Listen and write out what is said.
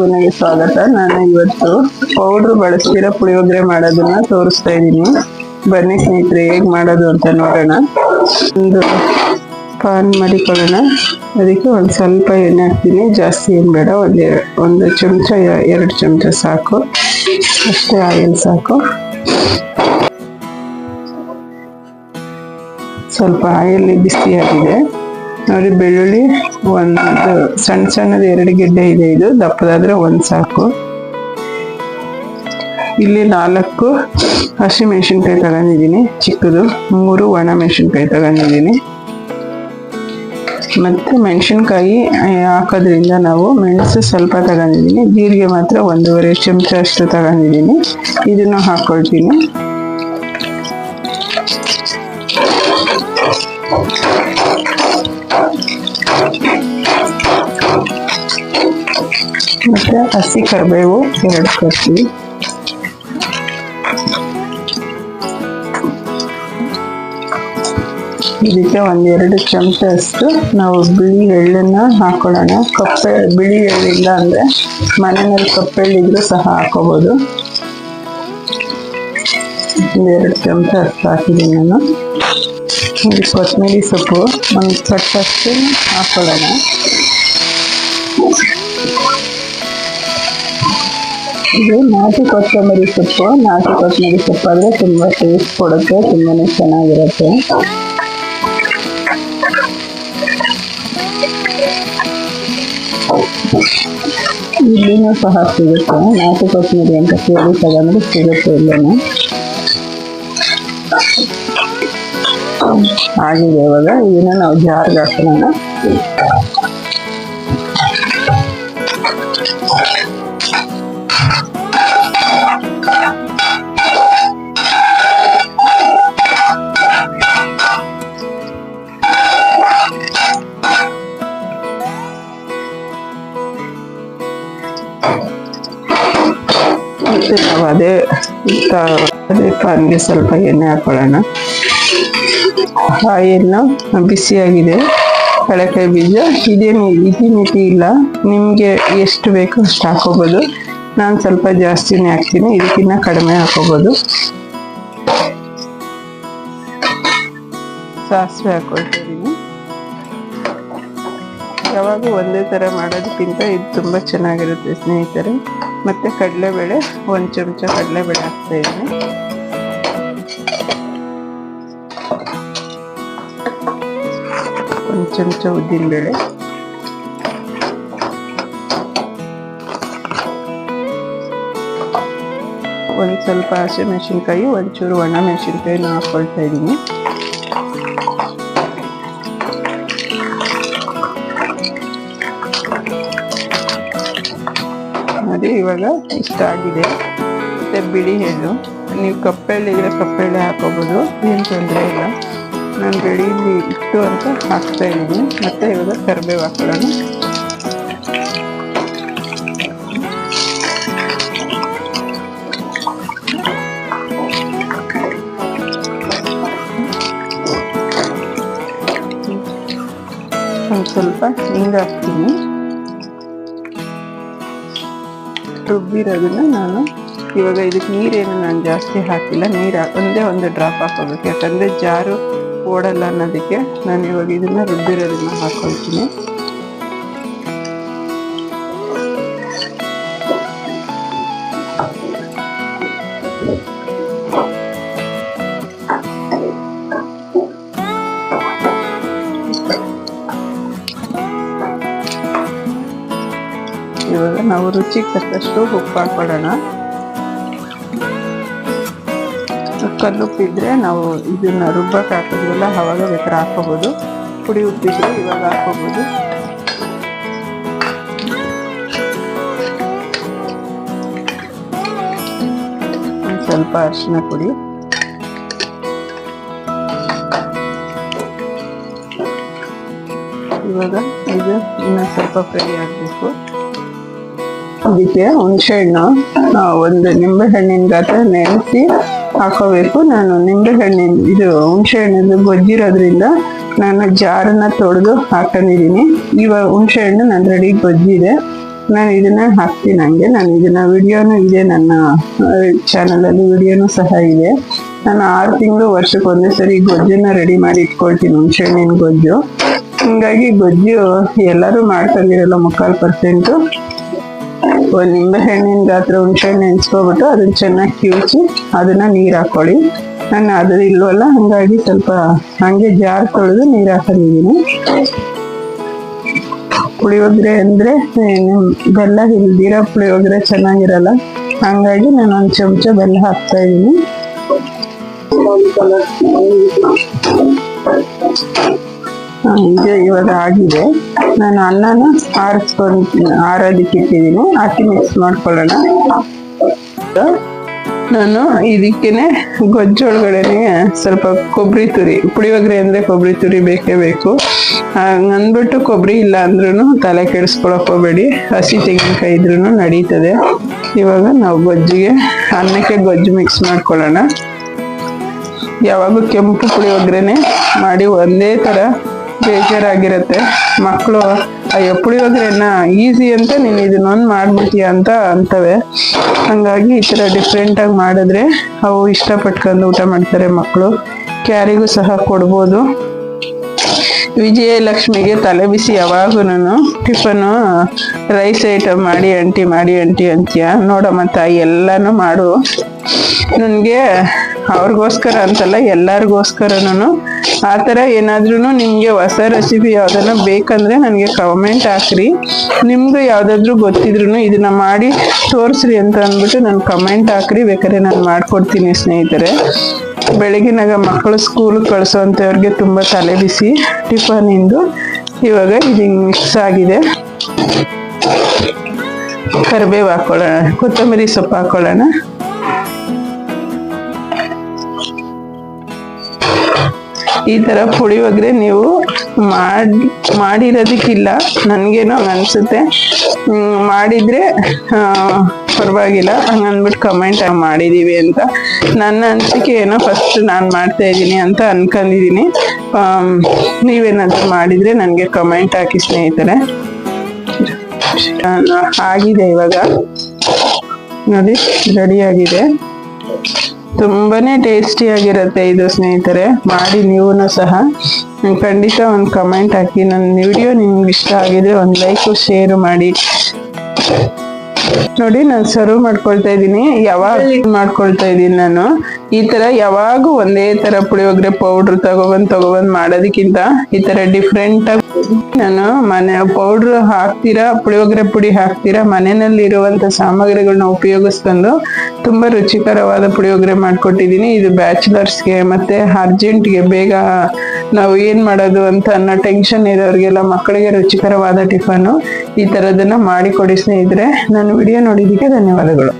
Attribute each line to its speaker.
Speaker 1: ಮನೆಗೆ ಸ್ವಾಗತ. ನಾನು ಇವತ್ತು ಪೌಡ್ರ್ ಬಳಸ್ತಿರೋ ಪುಳಿಯೋಗರೆ ಮಾಡೋದನ್ನ ತೋರಿಸ್ತಾ ಇದ್ದೀನಿ. ಬನ್ನಿ ಸ್ನೇಹಿತರೆ, ಹೇಗೆ ಮಾಡೋದು ಅಂತ ನೋಡೋಣ. ಒಂದು ಪಾನ್ ಮಾಡಿಕೊಳ್ಳೋಣ. ಅದಕ್ಕೆ ಒಂದು ಸ್ವಲ್ಪ ಎಣ್ಣೆ ಹಾಕ್ತೀನಿ, ಜಾಸ್ತಿ ಏನು ಬೇಡ. ಒಂದು ಚಮಚ 2 ಚಮಚ ಸಾಕು, ಅಷ್ಟೇ ಆಯಿಲ್ ಸಾಕು. ಸ್ವಲ್ಪ ಆಯಿಲ್ ಬಿಸಿಯಾಗಿದೆ ನೋಡಿ. ಬೆಳ್ಳುಳ್ಳಿ ಒಂದು ಸಣ್ಣದು 2 ಗೆಡ್ಡೆ ಇದೆ. ಇದು ದಪ್ಪದಾದ್ರೆ 1 ಸಾಕು. ಇಲ್ಲಿ 4 ಹಸಿಮೆಣಸಿನ್ಕಾಯಿ ತಗೊಂಡಿದ್ದೀನಿ ಚಿಕ್ಕದು, 3 ಒಣ ಮೆಣಸಿನ್ಕಾಯಿ ತಗೊಂಡಿದ್ದೀನಿ. ಮತ್ತೆ ಮೆಣಸಿನ್ಕಾಯಿ ಹಾಕೋದ್ರಿಂದ ನಾವು ಮೆಣಸು ಸ್ವಲ್ಪ ತಗೊಂಡಿದ್ದೀನಿ, ಜೀರಿಗೆ ಮಾತ್ರ 1.5 ಚಮಚ ಅಷ್ಟು ತಗೊಂಡಿದ್ದೀನಿ. ಇದನ್ನು ಹಾಕೊಳ್ತೀನಿ. ಮತ್ತೆ ಹಸಿ ಕರಿಬೇವು 2 ಕಟ್ಟಿ, ಇದಕ್ಕೆ 1-2 ಚಮಚ ಅಷ್ಟು ನಾವು ಬಿಳಿ ಎಳ್ಳನ್ನ ಹಾಕೊಳ್ಳೋಣ. ಬಿಳಿ ಎಳ್ಳಿಲ್ಲ ಅಂದ್ರೆ ಮನೆಯಲ್ಲಿ ಕಪ್ಪೆಳ್ಳಿದ್ರು ಸಹ ಹಾಕೋಬಹುದು. 2 ಚಮಚ ಅಷ್ಟು ಹಾಕಿದ್ದೀನಿ ನಾನು. ಕೊತ್ತಂಬರಿ ಸೊಪ್ಪು 1 ಕಟ್ಟಷ್ಟು ಹಾಕೊಳ್ಳೋಣ. ಇದು ನಾಟಿ ಕೊತ್ತಂಬರಿ ಸೊಪ್ಪು. ನಾಟಿ ಕೊತ್ತಂಬರಿ ಸೊಪ್ಪು ಆದರೆ ತುಂಬ ಟೇಸ್ಟ್ ಕೊಡುತ್ತೆ, ತುಂಬಾನೇ ಚೆನ್ನಾಗಿರುತ್ತೆ. ಇಲ್ಲಿನೂ ಸಹ ಸಿಗುತ್ತೆ, ನಾಟಿ ಕೊತ್ತಂಬರಿ ಅಂತ ಕೇಳಿ ತಗೊಂಡ್ರೆ ಸಿಗುತ್ತೆ ಇಲ್ಲೇನು. ಆಗಿದೆ. ಇವಾಗ ಇದನ್ನ ನಾವು ಜಾರ್ಗೆ ಹಾಕೋಣ. ಮತ್ತೆ ನಾವು ಅದೇ ಪಾನ್ಗೆ ಸ್ವಲ್ಪ ಎಣ್ಣೆ ಹಾಕೊಳ್ಳೋಣ. ಆಯಿಲ್ನ ಬಿಸಿಯಾಗಿದೆ. ಕಡಲೆಕಾಯಿ ಬೀಜ ಇದೇನು ಮಿತಿ ಇಲ್ಲ, ನಿಮಗೆ ಎಷ್ಟು ಬೇಕೋ ಅಷ್ಟು ಹಾಕೋಬೋದು. ನಾನು ಸ್ವಲ್ಪ ಜಾಸ್ತಿನೇ ಹಾಕ್ತೀನಿ, ಇದಕ್ಕಿಂತ ಕಡಿಮೆ ಹಾಕೋಬೋದು. ಸಾಸಿವೆ ಹಾಕೊಳ್ತಾ ಇದ್ದೀನಿ. ಯಾವಾಗ ಒಂದೇ ಥರ ಮಾಡೋದಕ್ಕಿಂತ ಇದು ತುಂಬ ಚೆನ್ನಾಗಿರುತ್ತೆ ಸ್ನೇಹಿತರೆ. ಮತ್ತು ಕಡಲೆಬೇಳೆ 1 ಚಮಚ ಕಡಲೆಬೇಳೆ ಹಾಕ್ತಾ ಇದ್ದೀನಿ. ಒಂದು ಚಮಚ ಉದ್ದಿನಬೇಳೆ, ಒಂದು ಸ್ವಲ್ಪ ಹಸಿಮೆಣಸಿನ್ಕಾಯಿ, ಒಂಚೂರು ಒಣ ಮೆಣಸಿನ್ಕಾಯಿನ ಹಾಕ್ಕೊಳ್ತಾ ಇದ್ದೀನಿ. ನೋಡಿ ಇವಾಗ ಇಷ್ಟ ಆಗಿದೆ. ಮತ್ತು ಬಿಳಿ ಎಳ್ಳು, ನೀವು ಕಪ್ಪೆಳ್ಳು ಇದ್ರೆ ಕಪ್ಪೆಳ್ಳೆ ಹಾಕೋಬೋದು, ಏನು ತೊಂದರೆ ಇಲ್ಲ. ನಾನು ಬೆಳೆಯಲ್ಲಿ ಇಟ್ಟು ಅಂತ ಹಾಕ್ತಾ ಇದ್ದೀನಿ. ಮತ್ತು ಇವಾಗ ಕರಿಬೇವು ಹಾಕೊಳ್ಳೋಣ. ಒಂದು ಸ್ವಲ್ಪ ಹಿಂಗೆ ಹಾಕ್ತೀನಿ. ರುಬ್ಬಿರೋದನ್ನ ನಾನು ಇವಾಗ ಇದಕ್ಕೆ ನೀರೇನು ನಾನು ಜಾಸ್ತಿ ಹಾಕಿಲ್ಲ. ನೀರು ಒಂದೇ 1 ಡ್ರಾಪ್ ಹಾಕೋಬೇಕು, ಯಾಕಂದರೆ ಜಾರು ಓಡಲ್ಲ ಅನ್ನೋದಕ್ಕೆ. ನಾನು ಇವಾಗ ಇದನ್ನ ರುಬ್ಬಿರೋದನ್ನ ಹಾಕೊಳ್ತೀನಿ. ಇವಾಗ ನಾವು ರುಚಿಗೆ ತಕ್ಕಷ್ಟು ಉಪ್ಪು ಹಾಕೊಳ್ಳೋಣ. ಕಲ್ಲುಪ್ಪಿದ್ರೆ ನಾವು ಇದನ್ನ ರುಬ್ಬಕ್ಕೆ ಹಾಕಿದ್ವಲ್ಲ, ಅವಾಗ ಬೇಕಾದ್ರೆ ಹಾಕೋಬೋದು. ಪುಡಿ ಉಪ್ಪಿದ್ರೆ ಇವಾಗ ಹಾಕೋಬೋದು. ಒಂದು ಸ್ವಲ್ಪ ಅರಿಶಿನ ಪುಡಿ, ಇವಾಗ ಇದು ಇನ್ನೂ ಸ್ವಲ್ಪ ಫ್ರೈ ಆಗಬೇಕು. ಇದಕ್ಕೆ ಹುಣಸೆಹಣ್ಣು 1 ನಿಂಬೆಹಣ್ಣಿನ ಗಾತ್ರ ನೆನೆಸಿ ಹಾಕೋಬೇಕು. ನಾನು ನಿಂಬೆಹಣ್ಣಿನ ಹುಣಸೆಹಣ್ಣು ಗೊಜ್ಜಿರೋದ್ರಿಂದ ನಾನು ಜಾರನ್ನ ತೊಳೆದು ಹಾಕೊಂಡಿದ್ದೀನಿ. ಇವಾಗ ಹುಣಸೆಹಣ್ಣು ನನ್ನ ರೆಡಿ ಗೊಜ್ಜಿದೆ. ನಾನು ಇದನ್ನ ಹಾಕ್ತೀನಿ ಹಂಗೆ. ನಾನು ಇದನ್ನ ವಿಡಿಯೋನು ಇದೆ, ನನ್ನ ಚಾನಲಲ್ಲಿ ವಿಡಿಯೋನು ಸಹ ಇದೆ. ನಾನು 6 ತಿಂಗಳು ವರ್ಷಕ್ಕೆ ಒಂದೇ ಸರಿ ಗೊಜ್ಜನ್ನ ರೆಡಿ ಮಾಡಿ ಇಟ್ಕೊಳ್ತೀನಿ, ಹುಣಸೆಹಣ್ಣಿನ ಗೊಜ್ಜು. ಹಿಂಗಾಗಿ ಗೊಜ್ಜು ಎಲ್ಲರೂ ಮಾಡ್ಕೊಂಡಿರಲ್ಲ 3/4%. ಒಂದು ನಿಂಬೆ ಹಣ್ಣಿನ ಗಾತ್ರ ಹುಣಸೆಹಣ್ಣು ನೆನೆಸ್ಕೊಬಿಟ್ಟು ಅದನ್ನ ಚೆನ್ನಾಗಿ ಕಿವುಚಿ ಅದನ್ನ ನೀರು ಹಾಕೊಳ್ಳಿ. ನಾನು ಅದು ಇಲ್ವಲ್ಲ, ಹಂಗಾಗಿ ಸ್ವಲ್ಪ ಹಂಗೆ ಜಾರ್ ತೊಳೆದು ನೀರು ಹಾಕೊಂಡಿದ್ದೀನಿ. ಪುಳಿಯೋಗರೆ ಅಂದ್ರೆ ಬೆಲ್ಲ ಇಲ್ದಿರೋ ಪುಳಿಯೋಗರೆ ಚೆನ್ನಾಗಿರಲ್ಲ, ಹಂಗಾಗಿ ನಾನು 1 ಚಮಚ ಬೆಲ್ಲ ಹಾಕ್ತಾ ಇದ್ದೀನಿ. ಇದು ಇವಾಗ ಆಗಿದೆ. ನಾನು ಅನ್ನನ ಆರೋದಕ್ಕೆ ಇಟ್ಟಿದ್ದೀನಿ, ಹಾಕಿ ಮಿಕ್ಸ್ ಮಾಡ್ಕೊಳ್ಳೋಣ. ನಾನು ಇದಕ್ಕೇನೆ ಗೊಜ್ಜೊಳಗಡೆನೆ ಸ್ವಲ್ಪ ಕೊಬ್ಬರಿ ತುರಿ, ಪುಳಿಯೋಗರೆ ಅಂದ್ರೆ ಕೊಬ್ಬರಿ ತುರಿ ಬೇಕೇ ಬೇಕು. ಹಂಗಂದ್ಬಿಟ್ಟು ಕೊಬ್ಬರಿ ಇಲ್ಲ ಅಂದ್ರೂ ತಲೆ ಕೆಡಿಸ್ಕೊಳಕ್ ಹೋಗ್ಬೇಡಿ, ಹಸಿ ತೆಂಗಿನಕಾಯಿ ಇದ್ರೂ ನಡೀತದೆ. ಇವಾಗ ನಾವು ಗೊಜ್ಜಿಗೆ ಅನ್ನಕ್ಕೆ ಗೊಜ್ಜು ಮಿಕ್ಸ್ ಮಾಡ್ಕೊಳ್ಳೋಣ. ಯಾವಾಗೂ ಕೆಂಪು ಪುಳಿಯೋಗರೆನೆ ಮಾಡಿ ಒಂದೇ ತರ ಬೇಜಾರಾಗಿರತ್ತೆ. ಮಕ್ಕಳು ಅಯ್ಯೋ ಪುಳಿಯೋಗರೆನ ಈಸಿ ಅಂತ ನೀನು ಇದನ್ನೊಂದು ಮಾಡ್ಬಿಡ್ತೀಯ ಅಂತ ಅಂತವೆ. ಹಂಗಾಗಿ ಈ ತರ ಡಿಫ್ರೆಂಟ್ ಆಗಿ ಮಾಡಿದ್ರೆ ಅವು ಇಷ್ಟಪಟ್ಕೊಂಡು ಊಟ ಮಾಡ್ತಾರೆ ಮಕ್ಕಳು. ಕ್ಯಾರಿಗೂ ಸಹ ಕೊಡ್ಬೋದು. ವಿಜಯಲಕ್ಷ್ಮಿಗೆ ತಲೆ ಬಿಸಿ ಯಾವಾಗೂನು ಟಿಫನು ರೈಸ್ ಐಟಮ್ ಮಾಡಿ ಆಂಟಿ ಅಂತೀಯ. ನೋಡಮ್ಮ ತಾಯಿ ಎಲ್ಲಾನು ಮಾಡು, ನನಗೆ ಅವ್ರಿಗೋಸ್ಕರ ಅಂತಲ್ಲ ಎಲ್ಲರಿಗೋಸ್ಕರನು ಆ ಥರ ಏನಾದ್ರೂ ನಿಮಗೆ ಹೊಸ ರೆಸಿಪಿ ಯಾವ್ದನ್ನ ಬೇಕಂದ್ರೆ ನನಗೆ ಕಮೆಂಟ್ ಹಾಕ್ರಿ. ನಿಮ್ಗೆ ಯಾವ್ದಾದ್ರು ಗೊತ್ತಿದ್ರು ಇದನ್ನ ಮಾಡಿ ತೋರಿಸ್ರಿ ಅಂತ ಅಂದ್ಬಿಟ್ಟು ನಾನು ಕಮೆಂಟ್ ಹಾಕ್ರಿ, ಬೇಕಾದ್ರೆ ನಾನು ಮಾಡ್ಕೊಡ್ತೀನಿ ಸ್ನೇಹಿತರೆ. ಬೆಳಗಿನಾಗ ಮಕ್ಕಳು ಸ್ಕೂಲ್ ಕಳ್ಸೋಂಥವ್ರಿಗೆ ತುಂಬ ತಲೆ ಬಿಸಿ ಟಿಫನಿಂದು. ಇವಾಗ ಇದು ಮಿಕ್ಸ್ ಆಗಿದೆ. ಕರಿಬೇವು ಹಾಕೊಳ್ಳೋಣ, ಕೊತ್ತಂಬರಿ ಸೊಪ್ಪು ಹಾಕೊಳ್ಳೋಣ. ಈ ತರ ಪುಳಿಯೋಗರೆ ನೀವು ಮಾಡಿರೋದಕ್ಕಿಲ್ಲ, ನನ್ಗೇನೋ ಅನ್ಸುತ್ತೆ. ಮಾಡಿದ್ರೆ ಪರವಾಗಿಲ್ಲ, ಹಂಗನ್ಬಿಟ್ಟು ಕಮೆಂಟ್ ಮಾಡಿದೀವಿ ಅಂತ ನನ್ನ ಅನಿಸಿಕೆ ಏನೋ ಫಸ್ಟ್ ನಾನು ಮಾಡ್ತಾ ಇದ್ದೀನಿ ಅಂತ ಅನ್ಕೊಂಡಿದೀನಿ. ನೀವೇನಾದ್ರೂ ಮಾಡಿದ್ರೆ ನನಗೆ ಕಮೆಂಟ್ ಹಾಕಿ ಸ್ನೇಹಿತರೆ. ಆಗಿದೆ ಇವಾಗ ನೋಡಿ, ರೆಡಿ ಆಗಿದೆ. ತುಂಬಾನೇ ಟೇಸ್ಟಿ ಆಗಿರುತ್ತೆ ಇದು ಸ್ನೇಹಿತರೆ. ಮಾಡಿ ನೀವು ಸಹ ಖಂಡಿತ ಒಂದು ಕಮೆಂಟ್ ಹಾಕಿ. ನನ್ನ ವಿಡಿಯೋ ನಿಮ್ಗೆ ಇಷ್ಟ ಆಗಿದ್ರೆ ಒಂದು ಲೈಕ್ ಶೇರ್ ಮಾಡಿ. ನೋಡಿ ನಾನು ಸರ್ವ್ ಮಾಡ್ಕೊಳ್ತಾ ಇದ್ದೀನಿ. ಯಾವಾಗ ಮಾಡ್ಕೊಳ್ತಾ ಇದ್ದೀನಿ ನಾನು ಈ ತರ ಯಾವಾಗೂ ಒಂದೇ ತರ ಪುಳಿಯೋಗರೆ ಪೌಡ್ರ್ ತಗೊಬಂದ್ ಮಾಡೋದಕ್ಕಿಂತ ಈ ತರ ಡಿಫ್ರೆಂಟ್ ಆಗಿ ನಾನು ಮನೆ ಪೌಡ್ರ್ ಹಾಕ್ತೀರಾ, ಪುಳಿಯೋಗರೆ ಪುಡಿ ಹಾಕ್ತೀರಾ, ಮನೆಯಲ್ಲಿ ಇರುವಂತ ಸಾಮಗ್ರಿಗಳನ್ನ ಉಪಯೋಗಿಸ್ಕೊಂಡು ತುಂಬಾ ರುಚಿಕರವಾದ ಪುಳಿಯೋಗರೆ ಮಾಡ್ಕೊಟ್ಟಿದ್ದೀನಿ. ಇದು ಬ್ಯಾಚುಲರ್ಸ್ಗೆ ಮತ್ತೆ ಅರ್ಜೆಂಟ್ಗೆ ಬೇಗ ನಾವು ಏನ್ ಮಾಡೋದು ಅಂತ ಅನ್ನೋ ಟೆನ್ಷನ್ ಇರೋರಿಗೆಲ್ಲ, ಮಕ್ಕಳಿಗೆ ರುಚಿಕರವಾದ ಟಿಫನ್ ಈ ತರದನ್ನ ಮಾಡಿಕೊಡಿ ಸ್ನೇಹಿತರೆ. ನನ್ನ ವಿಡಿಯೋ ನೋಡಿದ್ದಕ್ಕೆ ಧನ್ಯವಾದಗಳು.